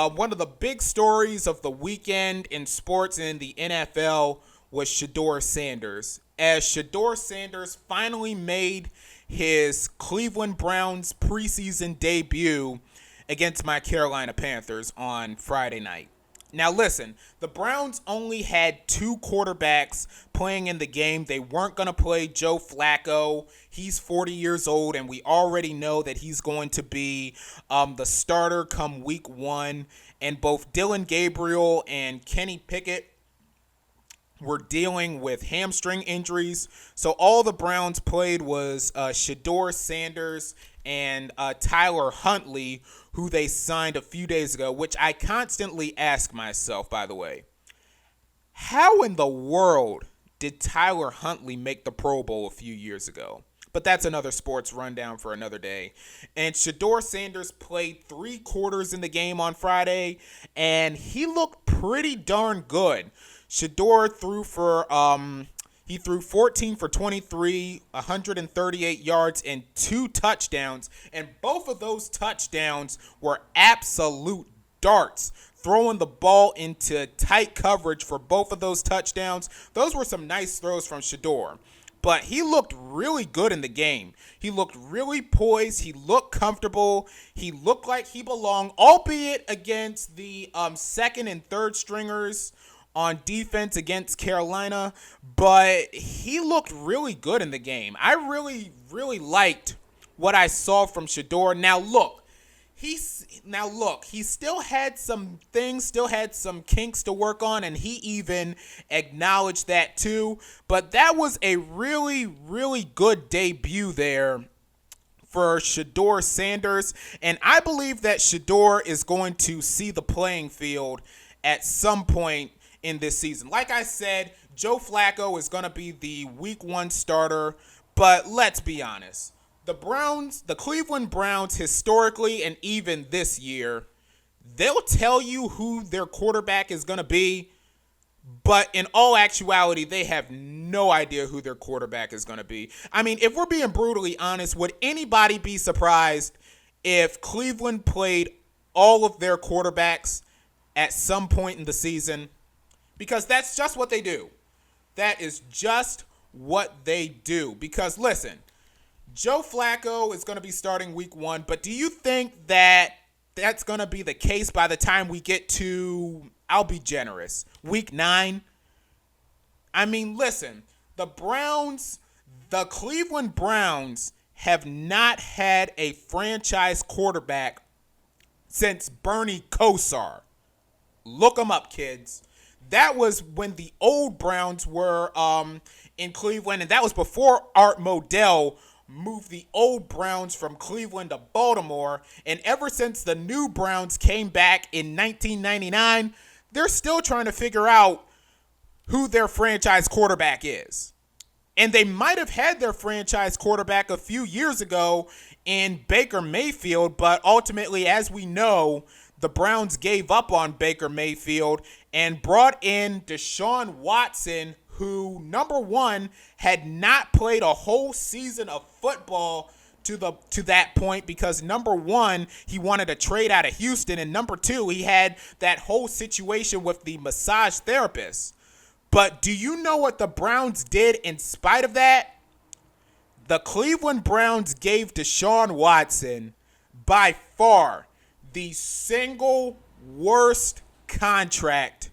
One of the big stories of the weekend in sports and in the NFL was Shedeur Sanders. As Shedeur Sanders finally made his Cleveland Browns preseason debut against my Carolina Panthers on Friday night. Now listen, the Browns only had two quarterbacks playing in the game. They weren't going to play Joe Flacco. He's 40 years old, and we already know that he's going to be the starter come week one. And both Dillon Gabriel and Kenny Pickett were dealing with hamstring injuries. So all the Browns played was Shedeur Sanders and Tyler Huntley, who they signed a few days ago, which I constantly ask myself, by the way, how in the world did Tyler Huntley make the Pro Bowl a few years ago? But that's another sports rundown for another day. And Shedeur Sanders played 3 quarters in the game on Friday, and he looked pretty darn good. Shedeur threw 14 for 23, 138 yards, and 2 touchdowns. And both of those touchdowns were absolute darts, throwing the ball into tight coverage for both of those touchdowns. Those were some nice throws from Shedeur. But he looked really good in the game. He looked really poised. He looked comfortable. He looked like he belonged, albeit against the second and third stringers on defense against Carolina, but he looked really good in the game. I really, really liked what I saw from Shedeur. Now look, he still had some things, still had some kinks to work on, and he even acknowledged that too. But that was a really, really good debut there for Shedeur Sanders, and I believe that Shedeur is going to see the playing field at some point in this season. Like I said, Joe Flacco is going to be the week 1 starter, but let's be honest. The Cleveland Browns, historically and even this year, they'll tell you who their quarterback is going to be, but in all actuality, they have no idea who their quarterback is going to be. I mean, if we're being brutally honest, would anybody be surprised if Cleveland played all of their quarterbacks at some point in the season? Because that's just what they do. That is just what they do. Because listen, Joe Flacco is going to be starting week 1, but do you think that that's going to be the case by the time we get to, I'll be generous, week 9? I mean, listen, the Cleveland Browns have not had a franchise quarterback since Bernie Kosar. Look them up, kids. That was when the old Browns were in Cleveland, and that was before Art Modell moved the old Browns from Cleveland to Baltimore. And ever since the new Browns came back in 1999, they're still trying to figure out who their franchise quarterback is. And they might have had their franchise quarterback a few years ago in Baker Mayfield, but ultimately, as we know, the Browns gave up on Baker Mayfield and brought in Deshaun Watson, who, number one, had not played a whole season of football to that point because, number one, he wanted to trade out of Houston, and number two, he had that whole situation with the massage therapist. But do you know what the Browns did in spite of that? The Cleveland Browns gave Deshaun Watson by far the single worst contract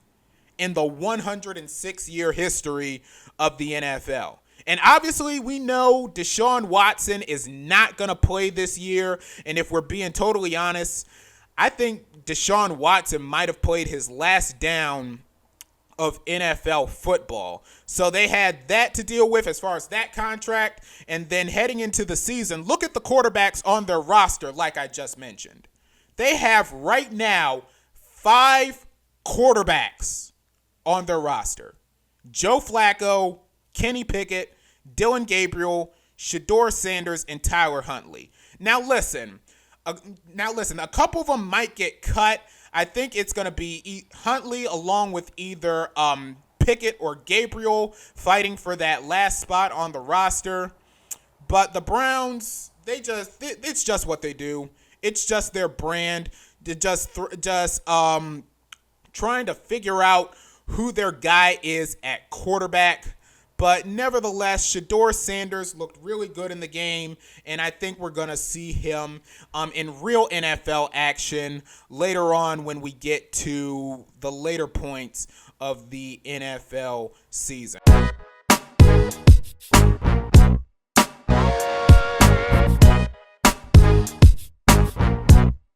in the 106-year history of the NFL. And obviously we know Deshaun Watson is not going to play this year. And if we're being totally honest, I think Deshaun Watson might have played his last down of NFL football. So they had that to deal with as far as that contract. And then heading into the season, look at the quarterbacks on their roster like I just mentioned. They have right now 5 quarterbacks on their roster. Joe Flacco, Kenny Pickett, Dillon Gabriel, Shedeur Sanders, and Tyler Huntley. Now listen, a couple of them might get cut. I think it's going to be Huntley along with either Pickett or Gabriel fighting for that last spot on the roster. But the Browns, it's just what they do. It's just their brand. trying to figure out who their guy is at quarterback. But nevertheless, Shedeur Sanders looked really good in the game, and I think we're going to see him in real NFL action later on when we get to the later points of the NFL season.